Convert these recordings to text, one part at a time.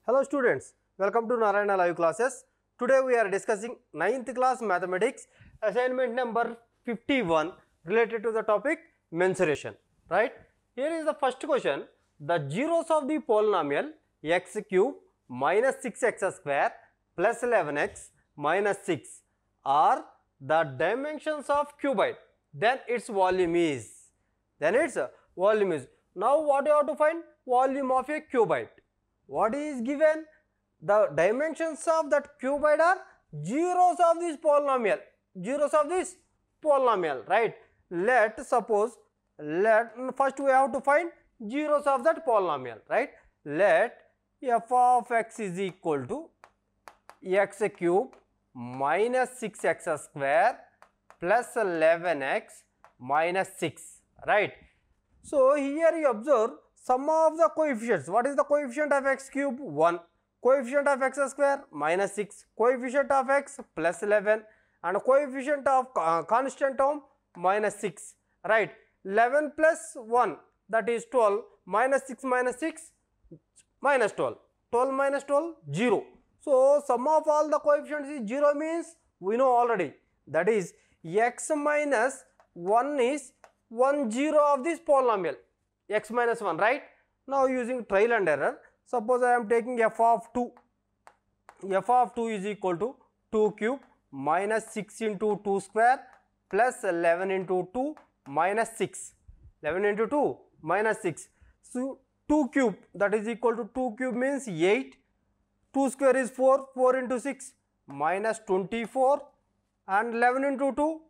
Hello students, welcome to Narayana Live Classes. Today we are discussing 9th class mathematics assignment number 51 related to the topic mensuration, right? Here is the first question. The zeros of the polynomial x cube minus 6x square plus 11x minus 6 are the dimensions of cuboid. Then its volume is. Now what you have to find? Volume of a cuboid. What is given? The dimensions of that cuboid are zeros of this polynomial. Right? First we have to find zeros of that polynomial, right? Let f of x is equal to x cube minus 6x square plus 11x minus 6, right? So here you observe sum of the coefficients. What is the coefficient of x cube? 1. Coefficient of x square minus 6. Coefficient of x plus 11 and coefficient of constant term minus 6. Right. 11 plus 1, that is 12, minus 6 minus 12. 12 minus 12, 0. So sum of all the coefficients is 0 means we know already. That is x minus 1 is 1 0 of this polynomial. X minus 1, right? Now using trial and error, suppose I am taking f of 2. F of 2 is equal to 2 cube minus 6 into 2 square plus 11 into 2 minus 6. 11 into 2 minus 6. So 2 cube, that is equal to 2 cube means 8. 2 square is 4. 4 into 6 minus 24 and 11 into 2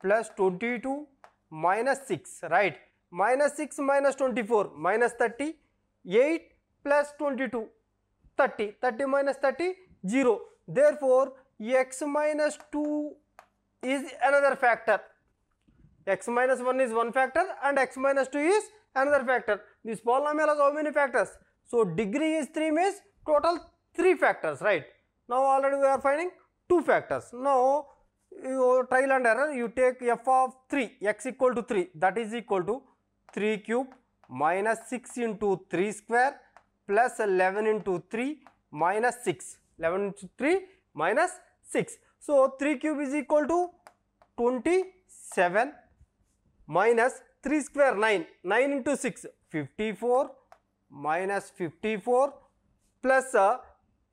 plus 22 minus 6, right? Minus 6 minus 24 minus 30, 8 plus 22, 30, 30 minus 30, 0. Therefore, x minus 2 is another factor. X minus 1 is one factor and x minus 2 is another factor. This polynomial has how many factors? So, degree is 3 means total 3 factors, right? Now, already we are finding 2 factors. Now, you trial and error, you take f of 3, x equal to 3, that is equal to 3 cube minus 6 into 3 square plus 11 into 3 minus 6. 11 into 3 minus 6. So, 3 cube is equal to 27 minus 3 square 9. 9 into 6, 54 minus 54 plus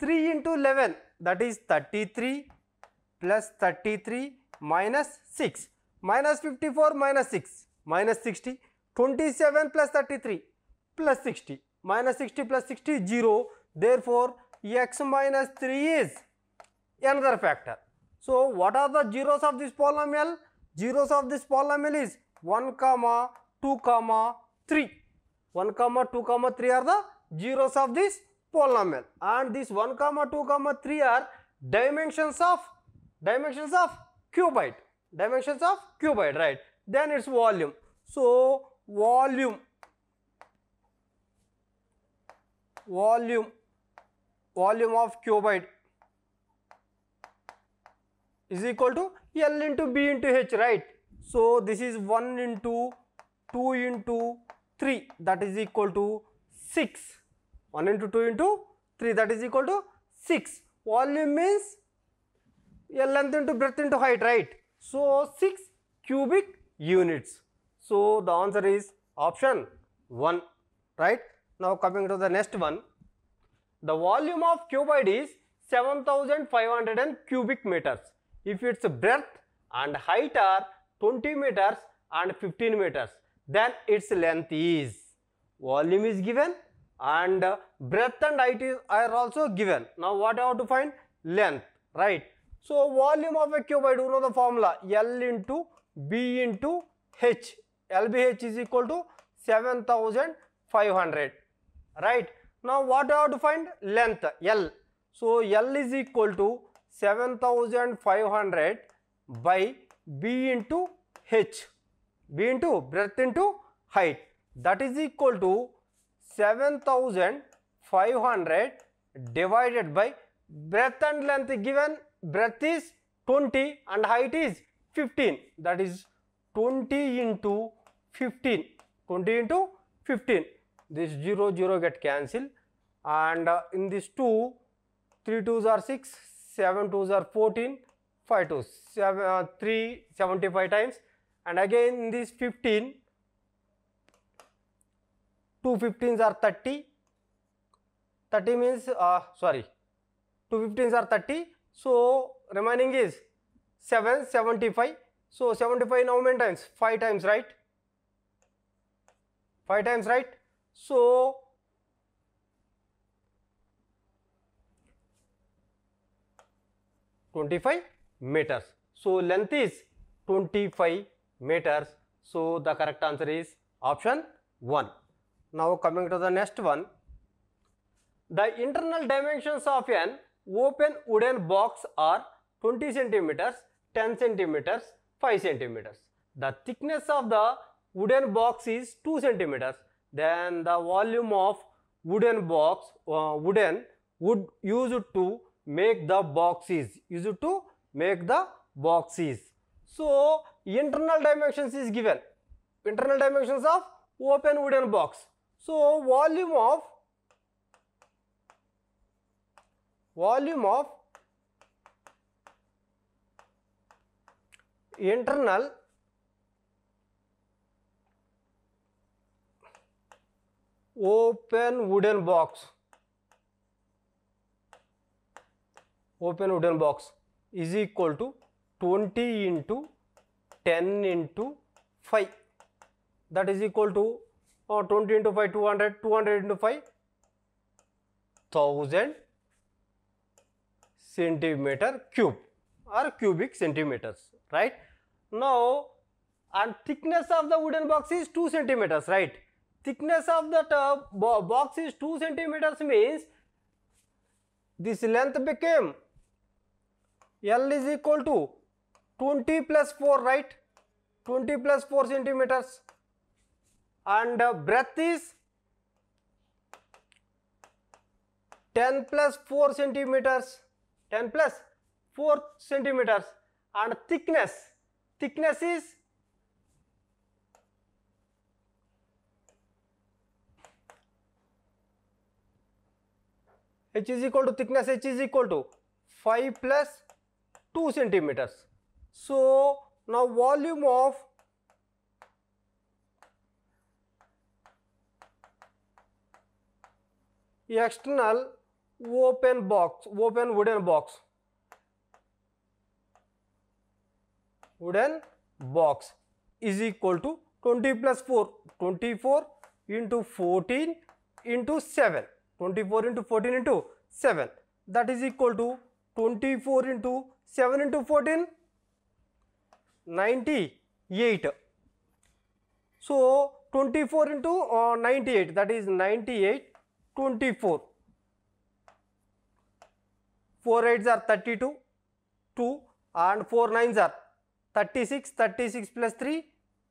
3 into 11, that is 33 plus 33 minus 6. Minus 54 minus 6 minus 60. 27 plus 33 plus 60, minus 60 plus 60, 0. Therefore, x minus 3 is another factor. So, what are the zeros of this polynomial? Zeros of this polynomial is 1, 2, 3. 1, 2, 3 are the zeros of this polynomial, and this 1, 2, 3 are dimensions of cuboid. Dimensions of cuboid, right? Then its volume. So, volume of cuboid is equal to L into B into H, right? So, this is 1 into 2 into 3, that is equal to 6. 1 into 2 into 3, that is equal to 6. Volume means length into breadth into height, right? So, 6 cubic units. So, the answer is option 1, right? Now, coming to the next one. The volume of cuboid is 7500 cubic meters. If its breadth and height are 20 meters and 15 meters, then its length is. Volume is given and breadth and height are also given. Now, what I have to find? Length, right? So, volume of a cuboid, you know the formula, L into B into H. LBH is equal to 7500, right? Now, what I have to find? Length, L. So, L is equal to 7500 by B into H. B into breadth into height, that is equal to 7500 divided by breadth and length given. Breadth is 20 and height is 15, that is 20 into 15. 20 into 15. This 0 0 get cancelled. and in this 2, 3 2s are 6, 7 2s are 14, 5 2s 7, 3 75 times, and again in this 15, 2 15s are 30, 30 means 2 15s are 30, so remaining is 7 75, so 75 now many times? 5 times, right? 5 times, right? So 25 meters. So length is 25 meters. So the correct answer is option 1. Now coming to the next one. The internal dimensions of an open wooden box are 20 centimeters, 10 centimeters, 5 centimeters. The thickness of the wooden box is 2 centimeters. Then the volume of wooden box, wood used to make the box is So internal dimensions is given. Internal dimensions of open wooden box. So volume of internal open wooden box is equal to 20 into 10 into 5, that is equal to 20 into 5 200, 200 into 5 1000 centimeter cube or cubic centimeters, right? Now, and thickness of the wooden box is 2 centimeters, right? Thickness of that box is 2 centimeters means this length became L is equal to 20 plus 4, right? 20 plus 4 centimeters, and breadth is 10 plus 4 centimeters, 10 plus 4 centimeters, and thickness is H is equal to thickness H is equal to 5 plus 2 centimeters. So now volume of external open wooden box is equal to 20 plus 4, 24 into 14 into 7, 24 into 14 into 7, that is equal to 24 into 7 into 14, 98. So 24 into 98, that is 98, 24. 4 8s are 32, 2, and 4 9s are 36, 36 plus 3,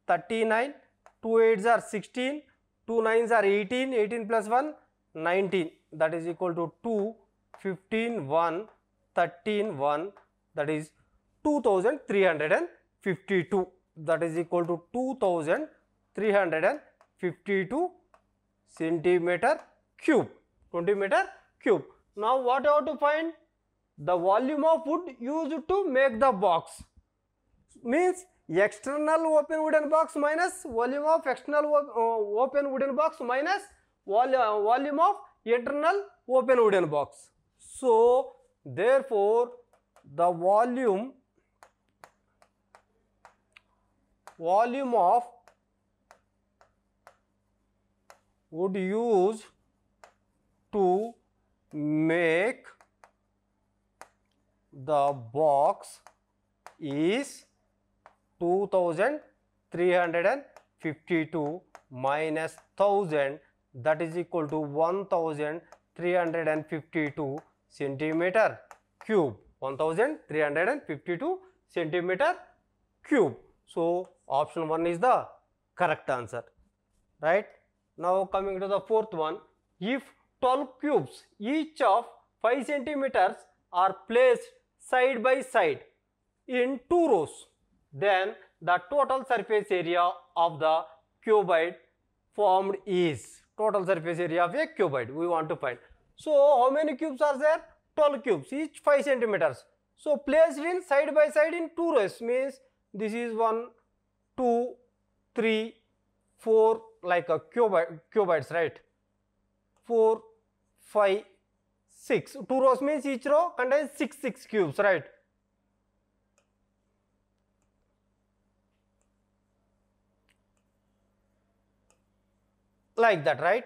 39, 2 8s are 16, 2 9s are 18, 18 plus 1, 19, that is equal to 2, 15, 1, 13, 1, that is 2352, that is equal to 2352 centimeter cube, 20 meter cube. Now what I have to find? The volume of wood used to make the box, means external open wooden box minus volume of external open wooden box minus volume of internal open wooden box. So therefore the volume of wood used to make the box is 2352 minus 1000, that is equal to 1352 centimeter cube, 1352 centimeter cube. So option 1 is the correct answer, right? Now coming to the fourth one, if 12 cubes each of 5 centimeters are placed side by side in 2 rows, then the total surface area of the cuboid formed is, total surface area of a cuboid we want to find. So how many cubes are there? 12 cubes, each 5 centimeters. So placed in side by side in 2 rows, means this is 1, 2, 3, 4, like a cubites, right? 4, 5, 6. 2 rows means each row contains 6 cubes, right? Like that, right?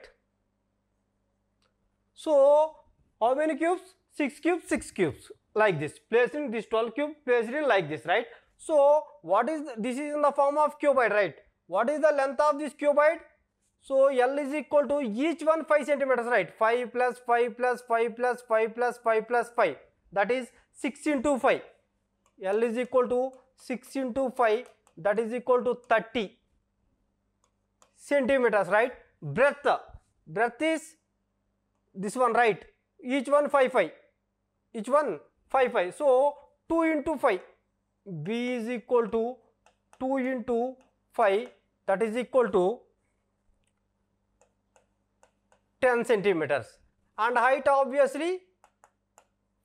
So how many cubes? 6 cubes, 6 cubes, like this. Placing this 12 cube, placed in like this, right? So what is this is in the form of cuboid, right? What is the length of this cuboid? So L is equal to each one 5 centimeters, right? 5 plus 5 plus 5 plus 5 plus 5 plus 5, that is 6 into 5. L is equal to 6 into 5, that is equal to 30 centimeters, right? Breadth is this one, right? Each one 5 5, each one 5 5. So 2 into 5, B is equal to 2 into 5, that is equal to 10 centimeters, and height obviously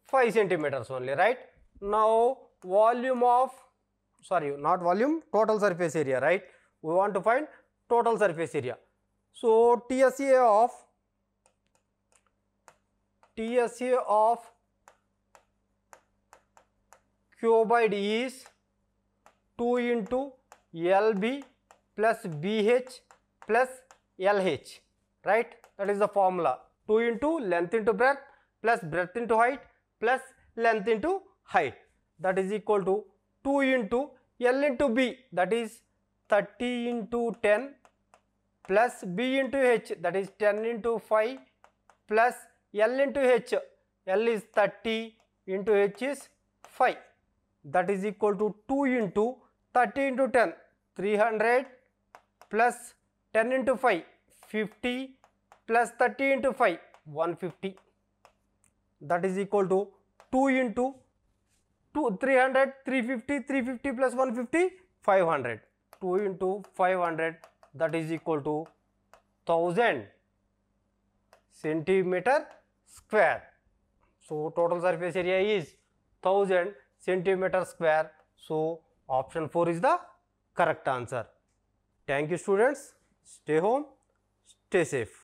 5 centimeters only, right? Now volume of, sorry, not volume, total surface area, right? We want to find total surface area. So TSA of cuboid is 2 into LB plus BH plus LH, right? That is the formula. 2 into length into breadth plus breadth into height plus length into height, that is equal to 2 into L into B, that is 30 into 10 plus B into H, that is 10 into 5 plus L into H. L is 30 into H is 5, that is equal to 2 into 30 into 10, 300 plus 10 into 5, 50 plus 30 into 5, 150, that is equal to 2 into 300, 350 plus 150, 500, 2 into 500, that is equal to 1000 centimeter square. So total surface area is 1000 centimeter square. So option 4 is the correct answer. Thank you students. Stay home, stay safe.